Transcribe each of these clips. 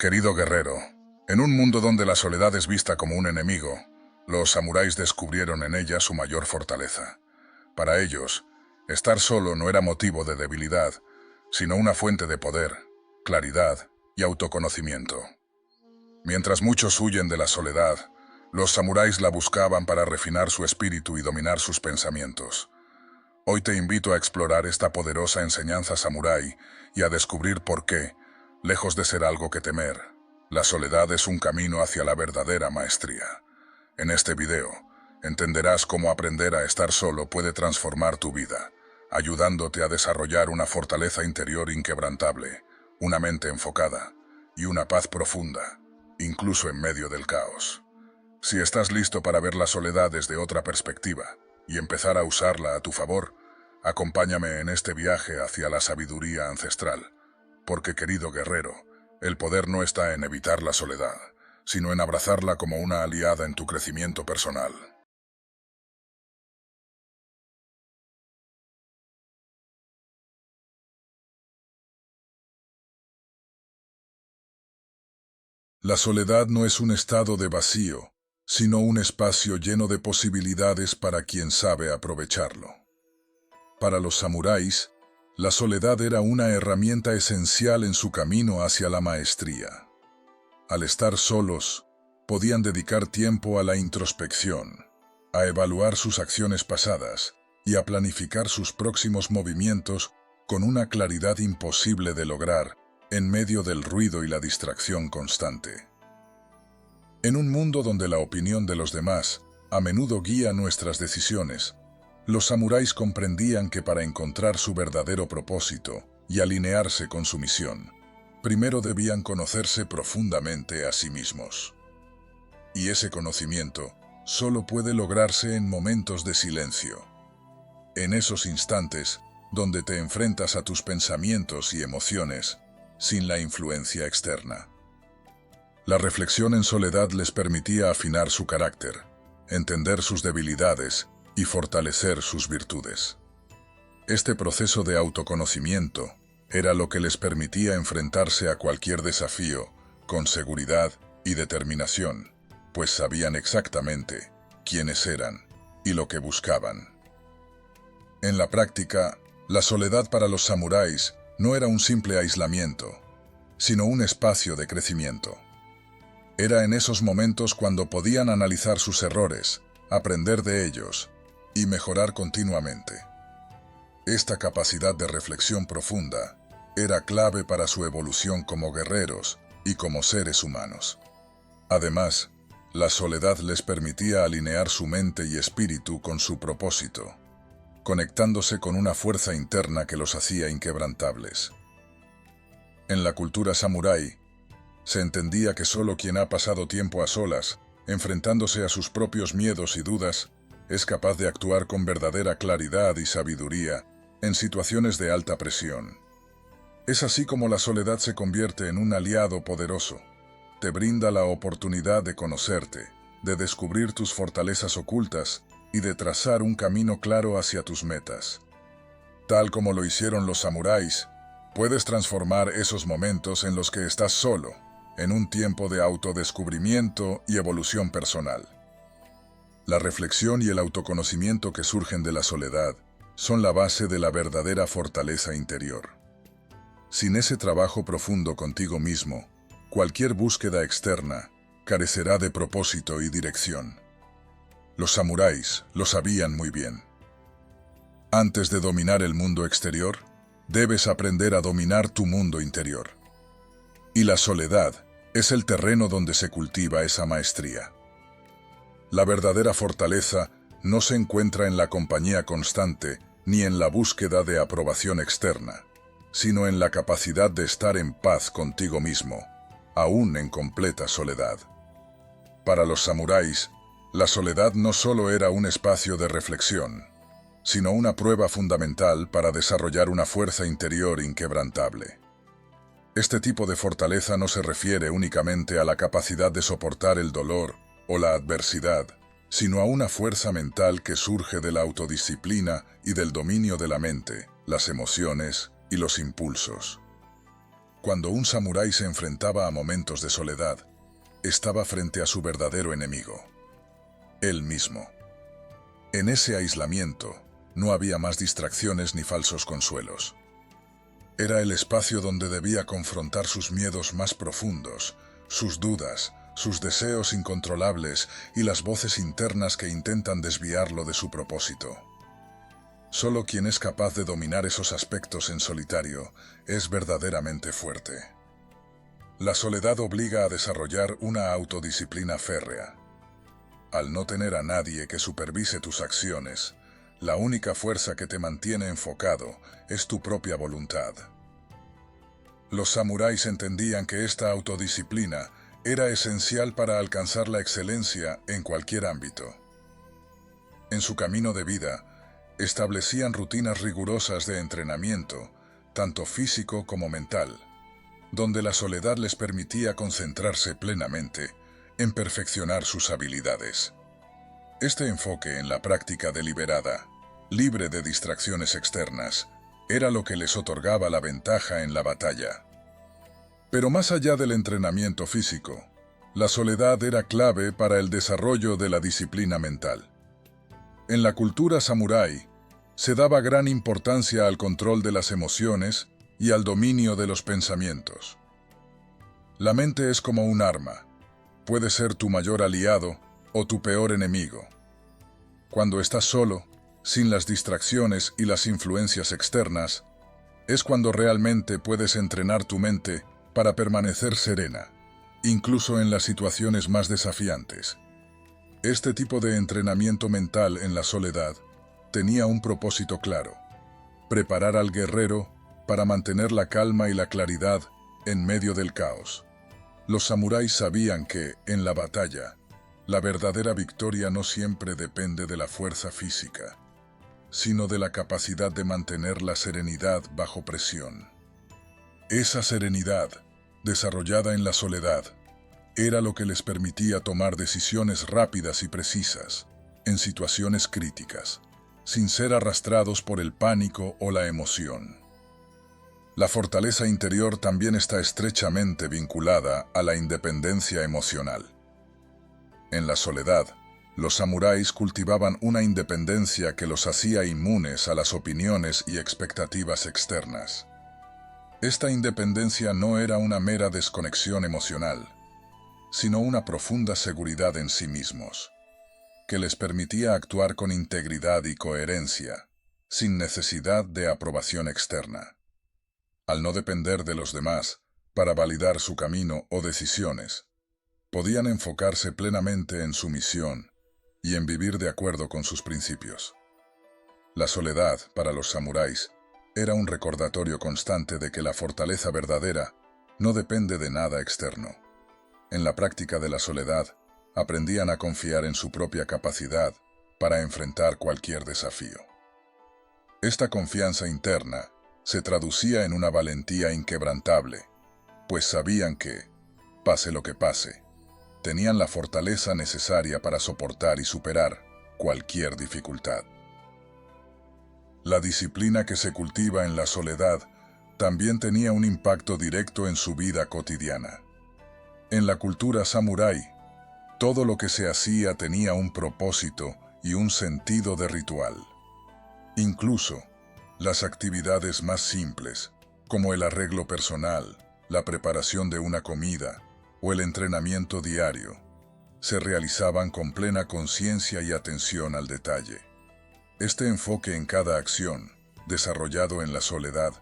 Querido guerrero, en un mundo donde la soledad es vista como un enemigo, los samuráis descubrieron en ella su mayor fortaleza. Para ellos, estar solo no era motivo de debilidad, sino una fuente de poder, claridad y autoconocimiento. Mientras muchos huyen de la soledad, los samuráis la buscaban para refinar su espíritu y dominar sus pensamientos. Hoy te invito a explorar esta poderosa enseñanza samurái y a descubrir por qué, lejos de ser algo que temer, la soledad es un camino hacia la verdadera maestría. En este video, entenderás cómo aprender a estar solo puede transformar tu vida, ayudándote a desarrollar una fortaleza interior inquebrantable, una mente enfocada y una paz profunda, incluso en medio del caos. Si estás listo para ver la soledad desde otra perspectiva y empezar a usarla a tu favor, acompáñame en este viaje hacia la sabiduría ancestral, porque, querido guerrero, el poder no está en evitar la soledad, sino en abrazarla como una aliada en tu crecimiento personal. La soledad no es un estado de vacío, sino un espacio lleno de posibilidades para quien sabe aprovecharlo. Para los samuráis, la soledad era una herramienta esencial en su camino hacia la maestría. Al estar solos, podían dedicar tiempo a la introspección, a evaluar sus acciones pasadas y a planificar sus próximos movimientos con una claridad imposible de lograr en medio del ruido y la distracción constante. En un mundo donde la opinión de los demás a menudo guía nuestras decisiones, los samuráis comprendían que para encontrar su verdadero propósito y alinearse con su misión, primero debían conocerse profundamente a sí mismos. Y ese conocimiento solo puede lograrse en momentos de silencio. En esos instantes donde te enfrentas a tus pensamientos y emociones sin la influencia externa. La reflexión en soledad les permitía afinar su carácter, entender sus debilidades y fortalecer sus virtudes. Este proceso de autoconocimiento era lo que les permitía enfrentarse a cualquier desafío con seguridad y determinación, pues sabían exactamente quiénes eran y lo que buscaban. En la práctica, la soledad para los samuráis no era un simple aislamiento, sino un espacio de crecimiento. Era en esos momentos cuando podían analizar sus errores, aprender de ellos y mejorar continuamente. Esta capacidad de reflexión profunda era clave para su evolución como guerreros y como seres humanos. Además, la soledad les permitía alinear su mente y espíritu con su propósito, conectándose con una fuerza interna que los hacía inquebrantables. En la cultura samurái, se entendía que solo quien ha pasado tiempo a solas, enfrentándose a sus propios miedos y dudas, es capaz de actuar con verdadera claridad y sabiduría en situaciones de alta presión. Es así como la soledad se convierte en un aliado poderoso. Te brinda la oportunidad de conocerte, de descubrir tus fortalezas ocultas y de trazar un camino claro hacia tus metas. Tal como lo hicieron los samuráis, puedes transformar esos momentos en los que estás solo, en un tiempo de autodescubrimiento y evolución personal. La reflexión y el autoconocimiento que surgen de la soledad son la base de la verdadera fortaleza interior. Sin ese trabajo profundo contigo mismo, cualquier búsqueda externa carecerá de propósito y dirección. Los samuráis lo sabían muy bien. Antes de dominar el mundo exterior, debes aprender a dominar tu mundo interior. Y la soledad es el terreno donde se cultiva esa maestría. La verdadera fortaleza no se encuentra en la compañía constante ni en la búsqueda de aprobación externa, sino en la capacidad de estar en paz contigo mismo, aún en completa soledad. Para los samuráis, la soledad no solo era un espacio de reflexión, sino una prueba fundamental para desarrollar una fuerza interior inquebrantable. Este tipo de fortaleza no se refiere únicamente a la capacidad de soportar el dolor o la adversidad, sino a una fuerza mental que surge de la autodisciplina y del dominio de la mente, las emociones y los impulsos. Cuando un samurái se enfrentaba a momentos de soledad, estaba frente a su verdadero enemigo, él mismo. En ese aislamiento, no había más distracciones ni falsos consuelos. Era el espacio donde debía confrontar sus miedos más profundos, sus dudas, sus deseos incontrolables y las voces internas que intentan desviarlo de su propósito. Solo quien es capaz de dominar esos aspectos en solitario es verdaderamente fuerte. La soledad obliga a desarrollar una autodisciplina férrea. Al no tener a nadie que supervise tus acciones, la única fuerza que te mantiene enfocado es tu propia voluntad. Los samuráis entendían que esta autodisciplina era esencial para alcanzar la excelencia en cualquier ámbito. En su camino de vida, establecían rutinas rigurosas de entrenamiento, tanto físico como mental, donde la soledad les permitía concentrarse plenamente en perfeccionar sus habilidades. Este enfoque en la práctica deliberada, libre de distracciones externas, era lo que les otorgaba la ventaja en la batalla. Pero más allá del entrenamiento físico, la soledad era clave para el desarrollo de la disciplina mental. En la cultura samurái, se daba gran importancia al control de las emociones y al dominio de los pensamientos. La mente es como un arma. Puede ser tu mayor aliado o tu peor enemigo. Cuando estás solo, sin las distracciones y las influencias externas, es cuando realmente puedes entrenar tu mente para permanecer serena, incluso en las situaciones más desafiantes. Este tipo de entrenamiento mental en la soledad tenía un propósito claro: preparar al guerrero para mantener la calma y la claridad en medio del caos. Los samuráis sabían que, en la batalla, la verdadera victoria no siempre depende de la fuerza física, sino de la capacidad de mantener la serenidad bajo presión. Esa serenidad, desarrollada en la soledad, era lo que les permitía tomar decisiones rápidas y precisas, en situaciones críticas, sin ser arrastrados por el pánico o la emoción. La fortaleza interior también está estrechamente vinculada a la independencia emocional. En la soledad, los samuráis cultivaban una independencia que los hacía inmunes a las opiniones y expectativas externas. Esta independencia no era una mera desconexión emocional, sino una profunda seguridad en sí mismos, que les permitía actuar con integridad y coherencia, sin necesidad de aprobación externa. Al no depender de los demás para validar su camino o decisiones, podían enfocarse plenamente en su misión y en vivir de acuerdo con sus principios. La soledad, para los samuráis, era un recordatorio constante de que la fortaleza verdadera no depende de nada externo. En la práctica de la soledad, aprendían a confiar en su propia capacidad para enfrentar cualquier desafío. Esta confianza interna se traducía en una valentía inquebrantable, pues sabían que, pase lo que pase, tenían la fortaleza necesaria para soportar y superar cualquier dificultad. La disciplina que se cultiva en la soledad también tenía un impacto directo en su vida cotidiana. En la cultura samurái, todo lo que se hacía tenía un propósito y un sentido de ritual. Incluso, las actividades más simples, como el arreglo personal, la preparación de una comida o el entrenamiento diario, se realizaban con plena conciencia y atención al detalle. Este enfoque en cada acción, desarrollado en la soledad,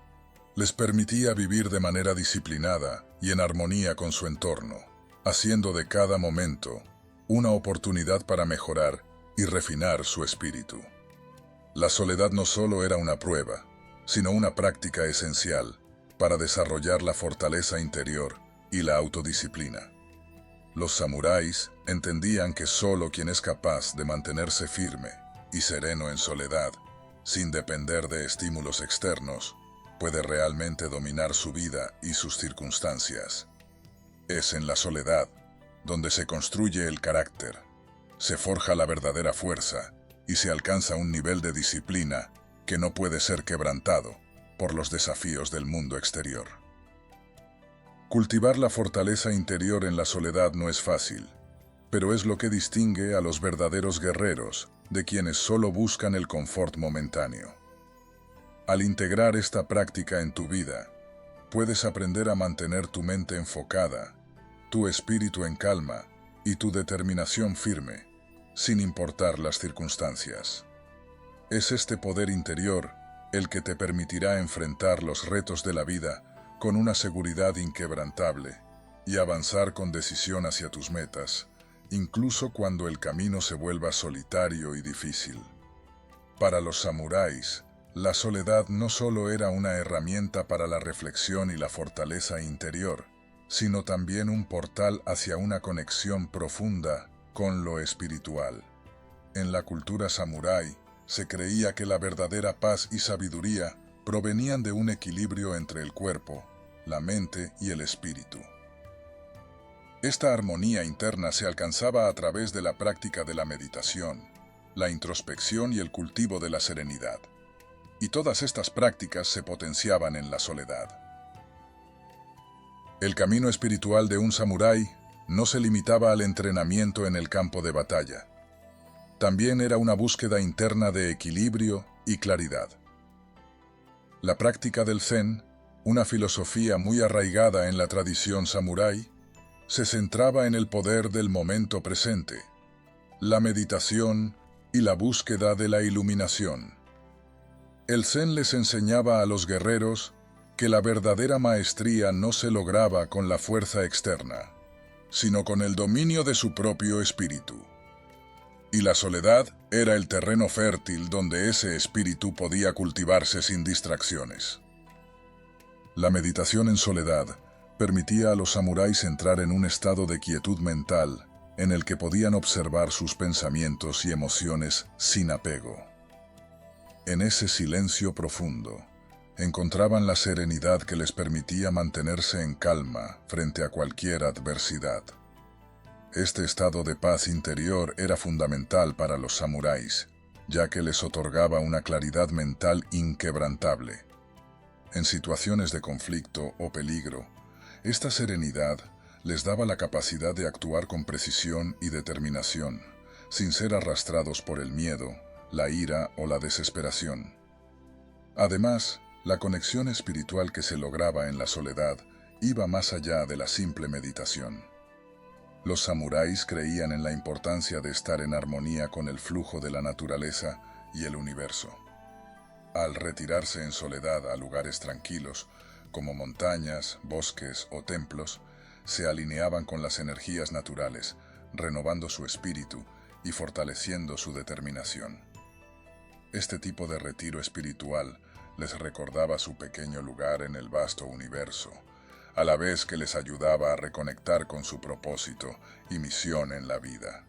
les permitía vivir de manera disciplinada y en armonía con su entorno, haciendo de cada momento una oportunidad para mejorar y refinar su espíritu. La soledad no solo era una prueba, sino una práctica esencial para desarrollar la fortaleza interior y la autodisciplina. Los samuráis entendían que solo quien es capaz de mantenerse firme y sereno en soledad, sin depender de estímulos externos, puede realmente dominar su vida y sus circunstancias. Es en la soledad donde se construye el carácter, se forja la verdadera fuerza y se alcanza un nivel de disciplina que no puede ser quebrantado por los desafíos del mundo exterior. Cultivar la fortaleza interior en la soledad no es fácil, pero es lo que distingue a los verdaderos guerreros de quienes solo buscan el confort momentáneo. Al integrar esta práctica en tu vida, puedes aprender a mantener tu mente enfocada, tu espíritu en calma y tu determinación firme, sin importar las circunstancias. Es este poder interior el que te permitirá enfrentar los retos de la vida con una seguridad inquebrantable y avanzar con decisión hacia tus metas, incluso cuando el camino se vuelva solitario y difícil. Para los samuráis, la soledad no solo era una herramienta para la reflexión y la fortaleza interior, sino también un portal hacia una conexión profunda con lo espiritual. En la cultura samurái, se creía que la verdadera paz y sabiduría provenían de un equilibrio entre el cuerpo, la mente y el espíritu. Esta armonía interna se alcanzaba a través de la práctica de la meditación, la introspección y el cultivo de la serenidad. Y todas estas prácticas se potenciaban en la soledad. El camino espiritual de un samurái no se limitaba al entrenamiento en el campo de batalla. También era una búsqueda interna de equilibrio y claridad. La práctica del Zen, una filosofía muy arraigada en la tradición samurái, se centraba en el poder del momento presente, la meditación y la búsqueda de la iluminación. El Zen les enseñaba a los guerreros que la verdadera maestría no se lograba con la fuerza externa, sino con el dominio de su propio espíritu. Y la soledad era el terreno fértil donde ese espíritu podía cultivarse sin distracciones. La meditación en soledad permitía a los samuráis entrar en un estado de quietud mental en el que podían observar sus pensamientos y emociones sin apego. En ese silencio profundo, encontraban la serenidad que les permitía mantenerse en calma frente a cualquier adversidad. Este estado de paz interior era fundamental para los samuráis, ya que les otorgaba una claridad mental inquebrantable. En situaciones de conflicto o peligro, esta serenidad les daba la capacidad de actuar con precisión y determinación, sin ser arrastrados por el miedo, la ira o la desesperación. Además, la conexión espiritual que se lograba en la soledad iba más allá de la simple meditación. Los samuráis creían en la importancia de estar en armonía con el flujo de la naturaleza y el universo. Al retirarse en soledad a lugares tranquilos, como montañas, bosques o templos, se alineaban con las energías naturales, renovando su espíritu y fortaleciendo su determinación. Este tipo de retiro espiritual les recordaba su pequeño lugar en el vasto universo, a la vez que les ayudaba a reconectar con su propósito y misión en la vida.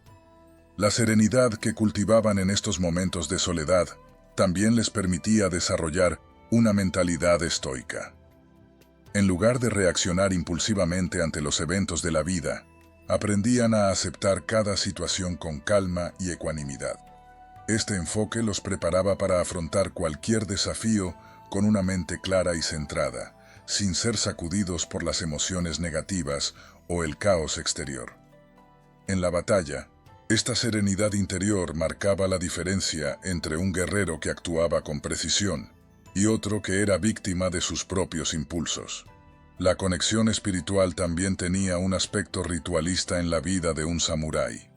La serenidad que cultivaban en estos momentos de soledad también les permitía desarrollar una mentalidad estoica. En lugar de reaccionar impulsivamente ante los eventos de la vida, aprendían a aceptar cada situación con calma y ecuanimidad. Este enfoque los preparaba para afrontar cualquier desafío con una mente clara y centrada, sin ser sacudidos por las emociones negativas o el caos exterior. En la batalla, esta serenidad interior marcaba la diferencia entre un guerrero que actuaba con precisión y otro que era víctima de sus propios impulsos. La conexión espiritual también tenía un aspecto ritualista en la vida de un samurái.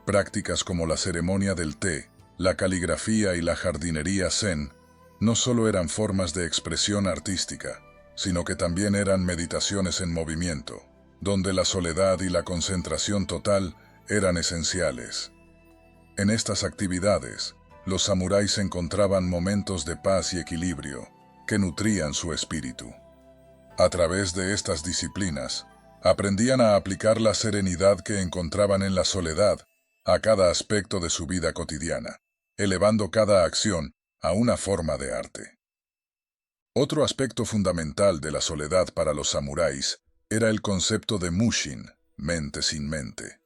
Prácticas como la ceremonia del té, la caligrafía y la jardinería zen no solo eran formas de expresión artística, sino que también eran meditaciones en movimiento, donde la soledad y la concentración total eran esenciales. En estas actividades, los samuráis encontraban momentos de paz y equilibrio que nutrían su espíritu. A través de estas disciplinas, aprendían a aplicar la serenidad que encontraban en la soledad a cada aspecto de su vida cotidiana, elevando cada acción a una forma de arte. Otro aspecto fundamental de la soledad para los samuráis era el concepto de mushin, mente sin mente,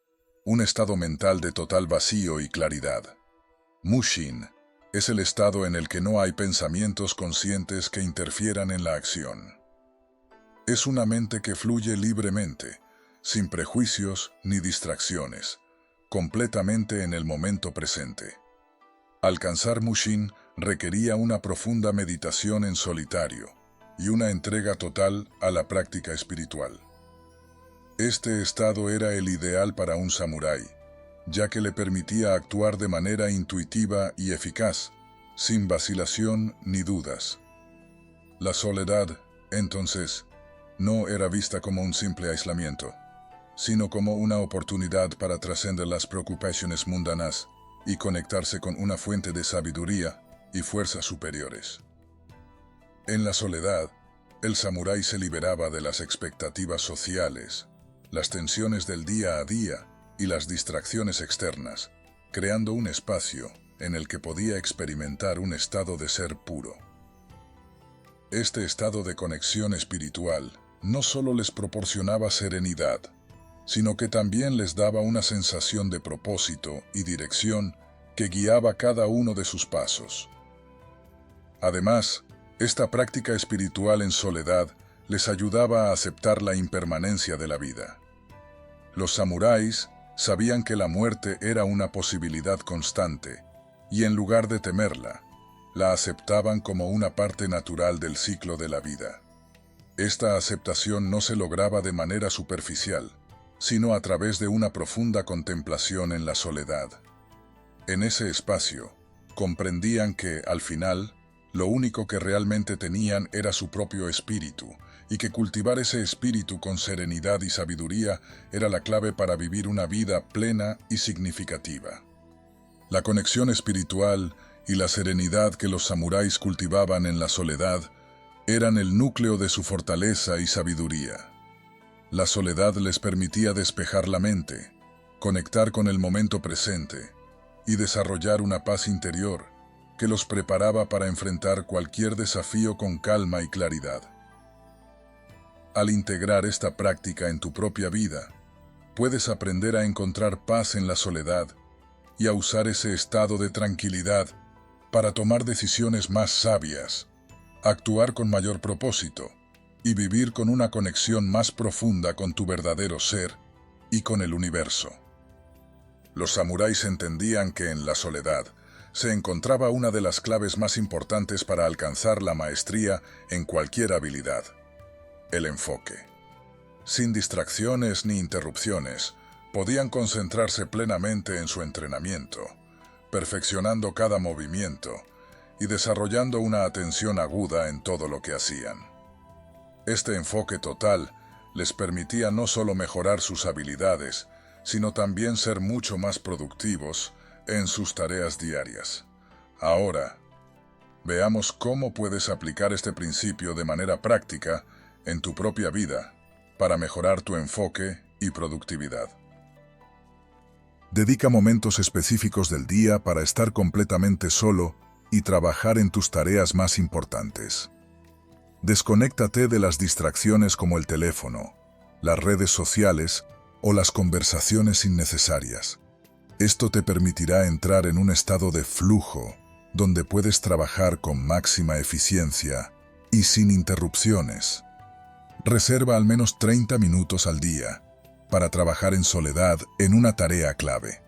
un estado mental de total vacío y claridad. Mushin es el estado en el que no hay pensamientos conscientes que interfieran en la acción. Es una mente que fluye libremente, sin prejuicios ni distracciones, completamente en el momento presente. Alcanzar Mushin requería una profunda meditación en solitario y una entrega total a la práctica espiritual. Este estado era el ideal para un samurái, ya que le permitía actuar de manera intuitiva y eficaz, sin vacilación ni dudas. La soledad, entonces, no era vista como un simple aislamiento, sino como una oportunidad para trascender las preocupaciones mundanas y conectarse con una fuente de sabiduría y fuerzas superiores. En la soledad, el samurái se liberaba de las expectativas sociales, las tensiones del día a día y las distracciones externas, creando un espacio en el que podía experimentar un estado de ser puro. Este estado de conexión espiritual no solo les proporcionaba serenidad, sino que también les daba una sensación de propósito y dirección que guiaba cada uno de sus pasos. Además, esta práctica espiritual en soledad les ayudaba a aceptar la impermanencia de la vida. Los samuráis sabían que la muerte era una posibilidad constante, y en lugar de temerla, la aceptaban como una parte natural del ciclo de la vida. Esta aceptación no se lograba de manera superficial, sino a través de una profunda contemplación en la soledad. En ese espacio, comprendían que, al final, lo único que realmente tenían era su propio espíritu, y que cultivar ese espíritu con serenidad y sabiduría era la clave para vivir una vida plena y significativa. La conexión espiritual y la serenidad que los samuráis cultivaban en la soledad eran el núcleo de su fortaleza y sabiduría. La soledad les permitía despejar la mente, conectar con el momento presente y desarrollar una paz interior que los preparaba para enfrentar cualquier desafío con calma y claridad. Al integrar esta práctica en tu propia vida, puedes aprender a encontrar paz en la soledad y a usar ese estado de tranquilidad para tomar decisiones más sabias, actuar con mayor propósito y vivir con una conexión más profunda con tu verdadero ser y con el universo. Los samuráis entendían que en la soledad se encontraba una de las claves más importantes para alcanzar la maestría en cualquier habilidad: el enfoque. Sin distracciones ni interrupciones, podían concentrarse plenamente en su entrenamiento, perfeccionando cada movimiento y desarrollando una atención aguda en todo lo que hacían. Este enfoque total les permitía no solo mejorar sus habilidades, sino también ser mucho más productivos en sus tareas diarias. Ahora, veamos cómo puedes aplicar este principio de manera práctica en tu propia vida para mejorar tu enfoque y productividad. Dedica momentos específicos del día para estar completamente solo y trabajar en tus tareas más importantes. Desconéctate de las distracciones como el teléfono, las redes sociales o las conversaciones innecesarias. Esto te permitirá entrar en un estado de flujo, donde puedes trabajar con máxima eficiencia y sin interrupciones. Reserva al menos 30 minutos al día para trabajar en soledad en una tarea clave.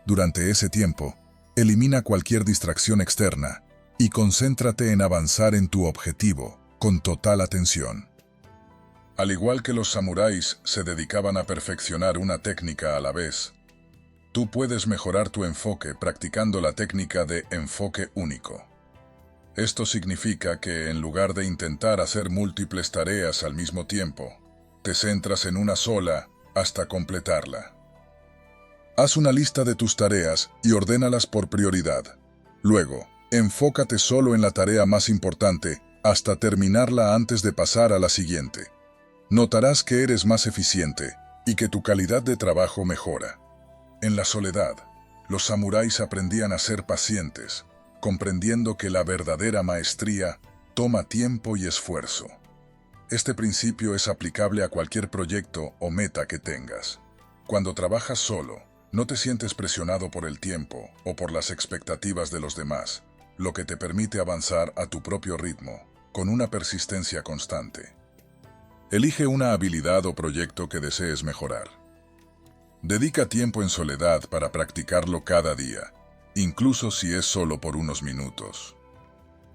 Durante ese tiempo, elimina cualquier distracción externa y concéntrate en avanzar en tu objetivo con total atención. Al igual que los samuráis se dedicaban a perfeccionar una técnica a la vez, tú puedes mejorar tu enfoque practicando la técnica de enfoque único. Esto significa que en lugar de intentar hacer múltiples tareas al mismo tiempo, te centras en una sola hasta completarla. Haz una lista de tus tareas y ordénalas por prioridad. Luego, enfócate solo en la tarea más importante hasta terminarla antes de pasar a la siguiente. Notarás que eres más eficiente y que tu calidad de trabajo mejora. En la soledad, los samuráis aprendían a ser pacientes, comprendiendo que la verdadera maestría toma tiempo y esfuerzo. Este principio es aplicable a cualquier proyecto o meta que tengas. Cuando trabajas solo, no te sientes presionado por el tiempo o por las expectativas de los demás, lo que te permite avanzar a tu propio ritmo, con una persistencia constante. Elige una habilidad o proyecto que desees mejorar. Dedica tiempo en soledad para practicarlo cada día, incluso si es solo por unos minutos.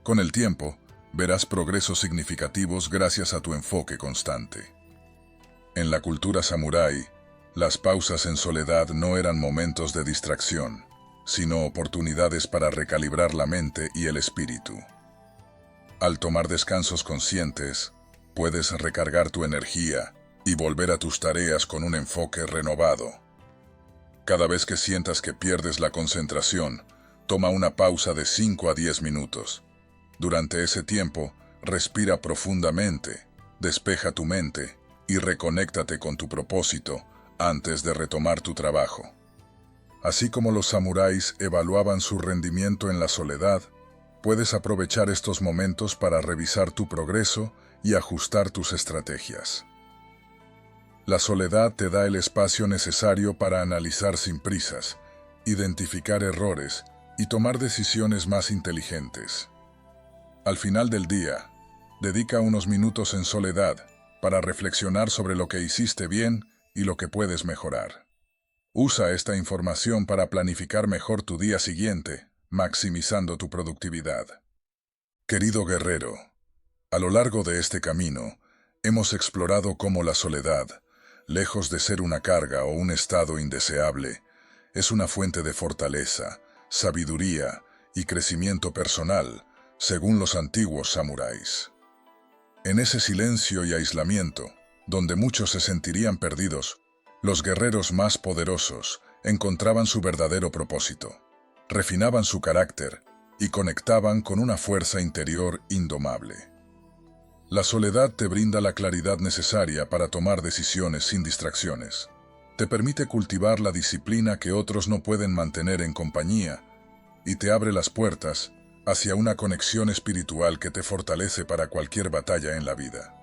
Con el tiempo, verás progresos significativos gracias a tu enfoque constante. En la cultura samurái, las pausas en soledad no eran momentos de distracción, sino oportunidades para recalibrar la mente y el espíritu. Al tomar descansos conscientes, puedes recargar tu energía y volver a tus tareas con un enfoque renovado. Cada vez que sientas que pierdes la concentración, toma una pausa de 5 a 10 minutos. Durante ese tiempo, respira profundamente, despeja tu mente y reconéctate con tu propósito antes de retomar tu trabajo. Así como los samuráis evaluaban su rendimiento en la soledad, puedes aprovechar estos momentos para revisar tu progreso y ajustar tus estrategias. La soledad te da el espacio necesario para analizar sin prisas, identificar errores y tomar decisiones más inteligentes. Al final del día, dedica unos minutos en soledad para reflexionar sobre lo que hiciste bien y lo que puedes mejorar. Usa esta información para planificar mejor tu día siguiente, maximizando tu productividad. Querido guerrero, a lo largo de este camino, hemos explorado cómo la soledad, lejos de ser una carga o un estado indeseable, es una fuente de fortaleza, sabiduría y crecimiento personal, según los antiguos samuráis. En ese silencio y aislamiento, donde muchos se sentirían perdidos, los guerreros más poderosos encontraban su verdadero propósito, refinaban su carácter y conectaban con una fuerza interior indomable. La soledad te brinda la claridad necesaria para tomar decisiones sin distracciones. Te permite cultivar la disciplina que otros no pueden mantener en compañía y te abre las puertas hacia una conexión espiritual que te fortalece para cualquier batalla en la vida.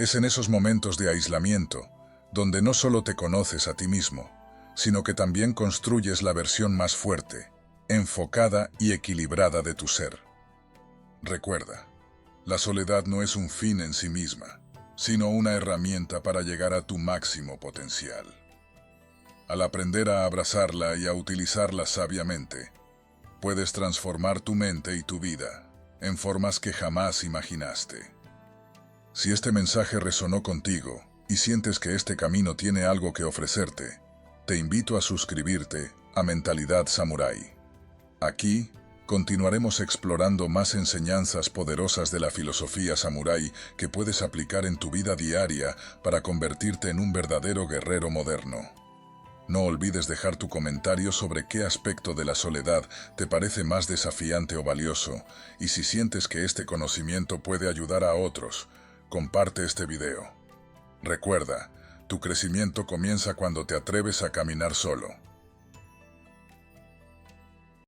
Es en esos momentos de aislamiento donde no solo te conoces a ti mismo, sino que también construyes la versión más fuerte, enfocada y equilibrada de tu ser. Recuerda, la soledad no es un fin en sí misma, sino una herramienta para llegar a tu máximo potencial. Al aprender a abrazarla y a utilizarla sabiamente, puedes transformar tu mente y tu vida en formas que jamás imaginaste. Si este mensaje resonó contigo y sientes que este camino tiene algo que ofrecerte, te invito a suscribirte a Mentalidad Samurái. Aquí continuaremos explorando más enseñanzas poderosas de la filosofía samurái que puedes aplicar en tu vida diaria para convertirte en un verdadero guerrero moderno. No olvides dejar tu comentario sobre qué aspecto de la soledad te parece más desafiante o valioso, y si sientes que este conocimiento puede ayudar a otros, comparte este video. Recuerda, tu crecimiento comienza cuando te atreves a caminar solo.